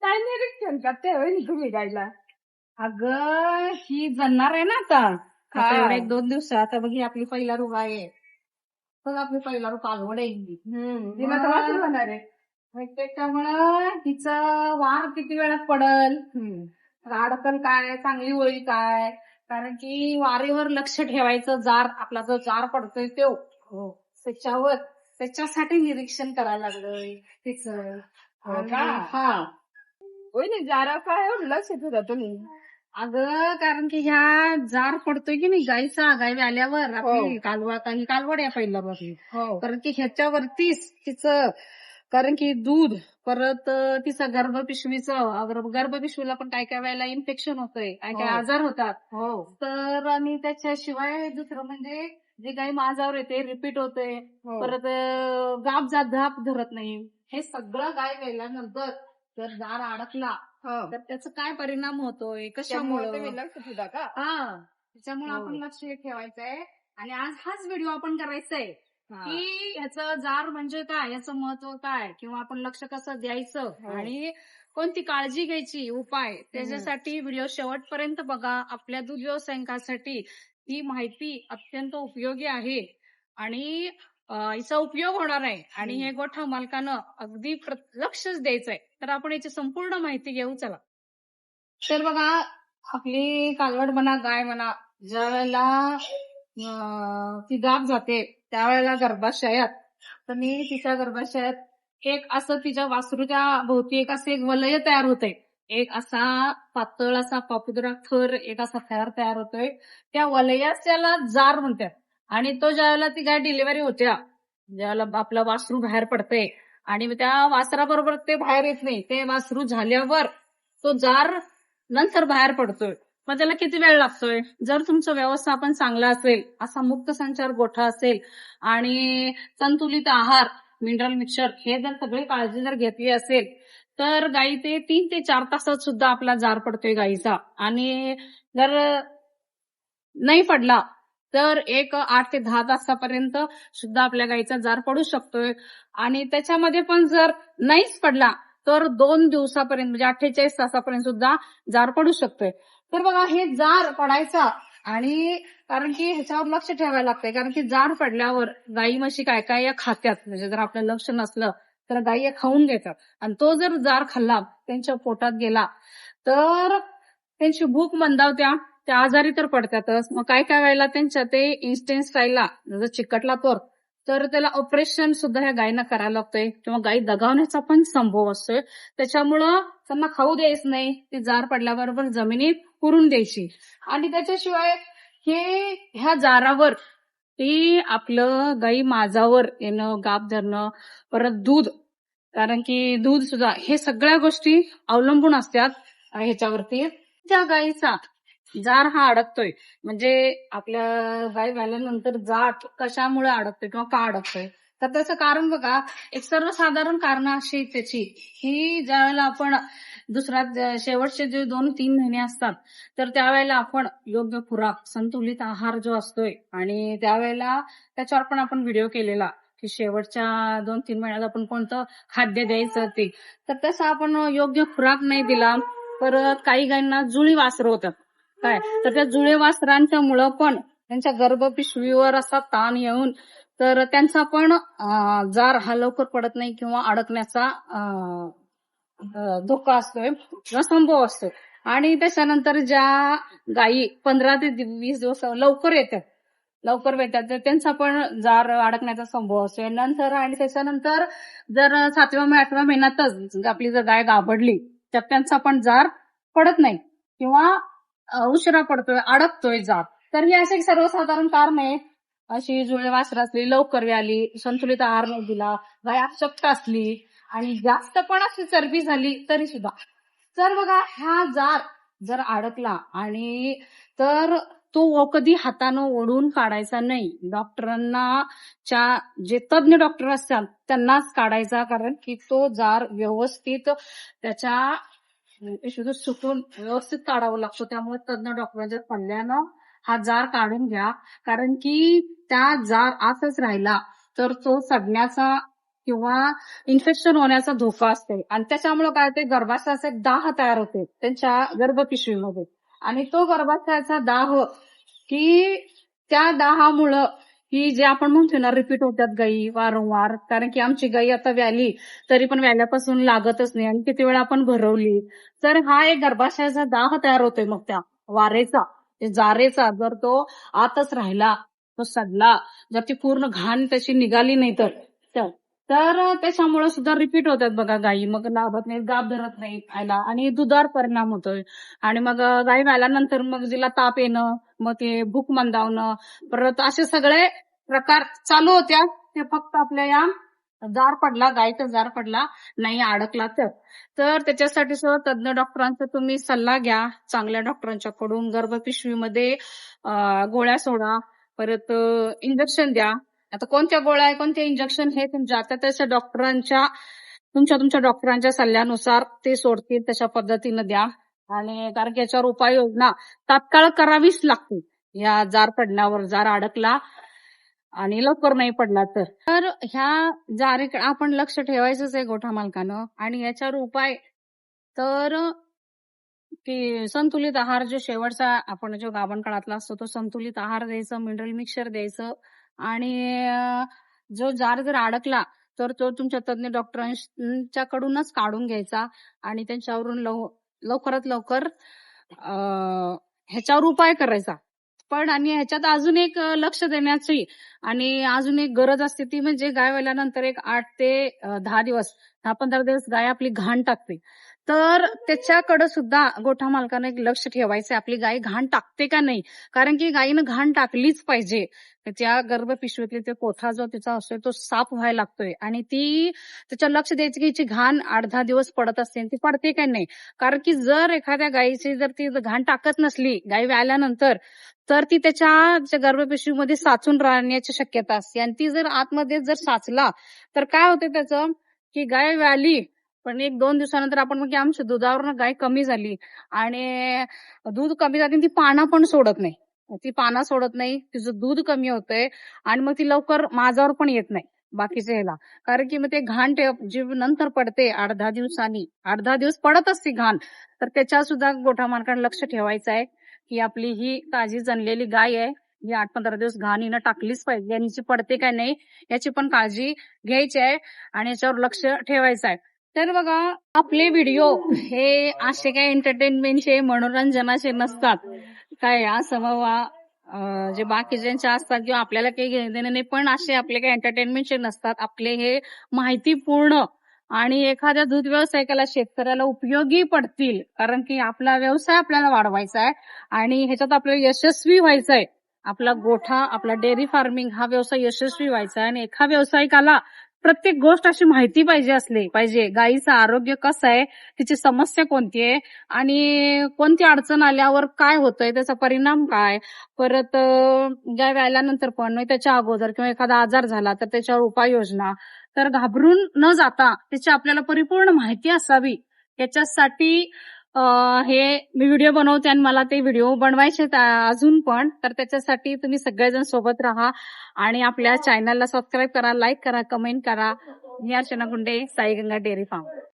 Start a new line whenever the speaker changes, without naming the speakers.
काय निरीक्षण करते होय तुम्ही गायला?
अगं ही जणणार आहे ना आता
हा.
एवढे 1-2 दिवसात. आता बघ ही आपली पहिला रुग आहे. बघ आपली पहिला रुग कालवड आहे ही.
तिला तर वाचून होणार आहे.
मग त्याच्यामुळं हिचं वार किती वेळात पडल, अडकल काय, चांगली वळी काय, कारण की वारेवर लक्ष ठेवायचं. जार आपला जो जार पडतोय तो त्याच्यावर, त्याच्यासाठी निरीक्षण करायला लागलंय तिचं.
हो का?
हा
होय ना, जारा काय एवढं लक्ष ठेवता तुम्ही?
अगं कारण की ह्या जार पडतोय की नाही गाईचा, गाई आल्यावर आपली कालवा काही कालवड आहे पहिला बघ. कारण की ह्याच्यावरतीच तिचं, कारण की दूध, परत तिचं गर्भपिशवीला पण काय काय वेळेला इन्फेक्शन होतंय, काय काय आजार होतात. तर आणि त्याच्याशिवाय दुसरं म्हणजे जे गाई माझ्यावर येते रिपीट होते, परत गाप धाप धरत नाही. हे सगळं गाय गेल्यानंतर जर जार अडकला तर त्याचा काय परिणाम होतोय, कशामुळे
तुम्ही लक्ष ठेवता का?
त्याच्यामुळे आपण लक्ष ठेवायचंय. आणि आज हाच व्हिडिओ आपण करायचाय की याचं जार म्हणजे काय, याचं महत्व काय, किंवा आपण लक्ष कसं द्यायचं आणि कोणती काळजी घ्यायची, उपाय. त्याच्यासाठी व्हिडिओ शेवटपर्यंत बघा. आपल्या दूध व्यवसायिकांसाठी ही माहिती अत्यंत उपयोगी आहे आणि याचा उपयोग होणार आहे. आणि हे गोठा मालकानं अगदी लक्षच द्यायचंय. तर आपण याची संपूर्ण माहिती घेऊ. चला तर बघा, आपली कालवड म्हणा, गाय म्हणा, ज्या वेळेला ती गाभ जाते त्यावेळेला गर्भाशयात, तर मी तिच्या गर्भाशयात एक असं तिच्या वासरूच्या भोवती एक असं एक वलय तयार होतंय. एक असा पातळ असा पापुद्रा थर, एक असा थर तयार होतोय. त्या वलयास त्याला जार म्हणतात. आणि तो ज्यावेळेला ती गाय डिलिव्हरी होत्या, ज्यावेळेला आपलं वासरू बाहेर पडते आणि त्या वासराबरोबर ते बाहेर येत नाही, ते वासरू झाल्यावर तो जार नंतर बाहेर पडतोय. मग त्याला किती वेळ लागतोय? जर तुमचं व्यवस्थापन चांगलं असेल, असा मुक्त संचार गोठा असेल आणि संतुलित आहार, मिनरल मिक्सचर हे जर सगळी काळजी जर घेतली असेल, तर गाई ते 3 ते 4 तासात सुद्धा आपला जार पडतोय गाईचा. आणि जर नाही पडला तर एक 8 ते 10 तासापर्यंत सुद्धा आपल्या गाईचा जार पडू शकतोय. आणि त्याच्यामध्ये पण जर नाहीच पडला तर 2 दिवसापर्यंत म्हणजे 48 तासापर्यंत सुद्धा जार पडू शकतोय. तर बघा, हे जार पडायचा आणि कारण की ह्याच्यावर लक्ष ठेवायला लागतंय. कारण की जार पडल्यावर गाई म्हशी काय काय या खात्यात, म्हणजे जर आपलं लक्ष नसलं तर गाई खाऊन घेतात. आणि तो जर जार खाल्ला, त्यांच्या पोटात गेला, तर त्यांची भूक मंदावत्या, त्या आजारी तर पडतातच. मग काय काय वेळेला त्यांच्या ते इन्स्टेंट स्टाईलला जर चिकटला तर त्याला ऑपरेशन सुद्धा ह्या गायींना करायला लागतंय, किंवा गायी दगावण्याचा पण संभव असतोय. त्याच्यामुळं त्यांना खाऊ द्यायच नाही, ती जार पडल्याबरोबर जमिनीत पुरून द्यायची. आणि त्याच्याशिवाय ह्या जारावर ती आपलं गाई माझावर येणं, गाप धरणं, परत दूध, कारण की दूध सुद्धा, हे सगळ्या गोष्टी अवलंबून असतात ह्याच्यावरती. त्या गाईचा जार हा अडकतोय, म्हणजे आपल्या गाय व्हायल्यानंतर जाट कशामुळे अडकतोय किंवा का अडकतोय, तर त्याचं कारण बघा, एक सर्वसाधारण कारण अशी त्याची की ज्यावेळेला आपण शेवटचे जे 2-3 महिने असतात, तर त्यावेळेला आपण योग्य खुराक, संतुलित आहार जो असतोय, आणि त्यावेळेला त्याच्यावर पण आपण व्हिडिओ केलेला की शेवटच्या 2-3 महिन्यात आपण कोणतं खाद्य द्यायचं ते. तर तसं आपण योग्य खुराक नाही दिला, परत काही गायींना जुळी वासरं होतात काय, तर त्या जुळे वासरांच्या मुळे पण त्यांच्या गर्भपिशवीवर असा ताण येऊन तर त्यांचा पण जार हा लवकर पडत नाही, किंवा अडकण्याचा धोका असतोय किंवा संभव असतोय. आणि त्याच्यानंतर ज्या गायी 15 ते 20 दिवस लवकर येतात तर त्यांचा पण जार अडकण्याचा संभव असतोय नंतर. आणि त्याच्यानंतर जर 7व्या-8व्या महिन्यातच आपली जर गाय गाभडली, तर त्यांचा पण जार पडत नाही, किंवा उशिरा पडतोय, अडकतोय जार. तर ही अशी सर्वसाधारण कारण आहे. अशी जुळे वासर असली, लवकर आली, संतुलित आहार नाही दिला, गाय अशक्त असली, आणि जास्त पण अशी चरबी झाली तरी सुद्धा, तर बघा हा जार जर अडकला आणि तर तो कधी हातानं ओढून काढायचा नाही. डॉक्टरांना जे तज्ञ डॉक्टर असतात त्यांनाच काढायचा, कारण की तो जार व्यवस्थित त्याच्या सुकून व्यवस्थित काढावं लागतो. त्यामुळे तज्ञ डॉक्टरांच्या सल्ल्यानं हा जार काढून घ्या, कारण की त्या जार आतच राहिला तर तो सडण्याचा किंवा इन्फेक्शन होण्याचा धोका असते आणि त्याच्यामुळे काय होते गर्भाशयाचा एक दाह तयार होते त्यांच्या गर्भपिशवीमध्ये आणि तो गर्भाशयाचा दाह की त्या दाहामुळं की जे आपण म्हणतो ना रिपीट होतात गायी वारंवार कारण की आमची गायी आता व्याली तरी पण व्याल्यापासून लागतच नाही आणि किती वेळा आपण भरवली तर हा एक गर्भाशयाचा दाह तयार होतोय मग त्या वारेचा जारेचा जर तो आतच राहिला तो सडला जर ती पूर्ण घाण त्याची निघाली नाही तर त्याच्यामुळे सुद्धा रिपीट होतात बघा गायी मग लाभत नाही गाभ धरत नाही खायला आणि दुधावर परिणाम होतोय आणि मग गाई व्याल्यानंतर मग जिला ताप येणं मग ते भूक मंदावणं परत असे सगळे प्रकार चालू होत्या ते फक्त आपल्या या जार पडला गायीचा जार पडला नाही अडकला तर त्याच्यासाठी सुद्धा तज्ञ डॉक्टरांचा तुम्ही सल्ला घ्या चांगल्या डॉक्टरांच्याकडून गर्भपिशवीमध्ये गोळ्या सोडा परत इंजेक्शन द्या आता कोणत्या गोळ्या आहे कोणते इंजेक्शन हे तुमच्या त्याच्या डॉक्टरांच्या तुमच्या डॉक्टरांच्या सल्ल्यानुसार ते सोडतील तशा पद्धतीनं द्या आणि कारण की याच्यावर उपाययोजना तात्काळ करावीच लागते या जार पडण्यावर जार अडकला आणि लवकर नाही पडला तर ह्या जारीकडे आपण लक्ष ठेवायचंच आहे गोठा मालकानं आणि याच्यावर उपाय तर की संतुलित आहार जो शेवटचा आपण जो गाभण काळातला असतो तो संतुलित आहार द्यायचं मिनरल मिक्सचर द्यायचं आणि जो जार जर अडकला तर तो तुमच्या तज्ञ डॉक्टरांच्याकडूनच काढून घ्यायचा आणि त्यांच्यावरून लवकरात लवकर ह्याच्यावर उपाय करायचा पण आणि ह्याच्यात अजून एक लक्ष देण्याची आणि अजून एक गरज असते ती म्हणजे गाय व्याल्यानंतर एक 8 ते 10-15 दिवस गाय आपली घाण टाकते तर त्याच्याकडे सुद्धा गोठा मालकानं एक लक्ष ठेवायचं आपली गाय घाण टाकते का नाही कारण की गायीनं घाण टाकलीच पाहिजे त्या गर्भपिशवीतली ते कोठा जो तिचा असतोय तो साफ व्हायला लागतोय आणि ती त्याच्या लक्ष द्यायचं की हिची घाण 8-10 दिवस पडत असते ती पडते का नाही कारण की जर एखाद्या गायीची जर ती घाण टाकत नसली गाय व्याल्यानंतर तर ती त्याच्या गर्भपिशवीमध्ये साचून राहण्याची शक्यता असते आणि ती जर आतमध्ये जर साचला तर काय होते त्याचं की गाय व्याली पण 1-2 दिवसानंतर आपण मग आमच्या दुधावर गाय कमी झाली आणि दूध कमी झाली ती पाना पण सोडत नाही ती पाना सोडत नाही तिचं दूध कमी होतंय आणि मग ती लवकर माझ्यावर पण येत नाही बाकीच्या ह्याला कारण की मग ते घाण जी नंतर पडते 8-10 दिवसांनी 8-10 दिवस पडत असते घाण तर त्याच्या सुद्धा गोठा मालकांना लक्ष ठेवायचं आहे की आपली ही ताजी जनलेली गाय आहे ही 8-15 दिवस घाण हिनं टाकलीच पाहिजे आणि पडते काय नाही याची पण काळजी घ्यायची आहे आणि याच्यावर लक्ष ठेवायचं आहे तर बघा आपले व्हिडिओ हे असे काय एंटरटेनमेंटचे मनोरंजनाचे नसतात काय असं बाबा जे बाकीच्यांचे असतात किंवा आपल्याला काही घेणे नाही पण असे आपले काही एंटरटेनमेंटचे नसतात आपले हे माहितीपूर्ण आणि एखाद्या दूध व्यावसायिकाला शेतकऱ्याला उपयोगी पडतील कारण की आपला व्यवसाय आपल्याला वाढवायचा आहे आणि ह्याच्यात आपल्याला यशस्वी व्हायचं आहे आपला गोठा आपला डेअरी फार्मिंग हा व्यवसाय यशस्वी व्हायचा आहे आणि एका व्यावसायिकाला प्रत्येक गोष्ट अशी माहिती पाहिजे गायीचं आरोग्य कसं आहे तिची समस्या कोणती आहे आणि कोणती अडचण आल्यावर काय होतंय त्याचा परिणाम काय परत गाय व्याल्यानंतर पण त्याच्या अगोदर किंवा एखादा आजार झाला तर त्याच्यावर उपाययोजना तर घाबरून न जाता त्याची आपल्याला परिपूर्ण माहिती असावी याच्यासाठी हे मी व्हिडिओ बनवते आणि मला ते व्हिडिओ बनवायचे अजून पण तर त्याच्यासाठी तुम्ही सगळेजण सोबत राहा आणि आपल्या चॅनलला सबस्क्राईब करा लाईक करा कमेंट करा मी अर्चना गुंडे साई गंगा डेअरी फार्म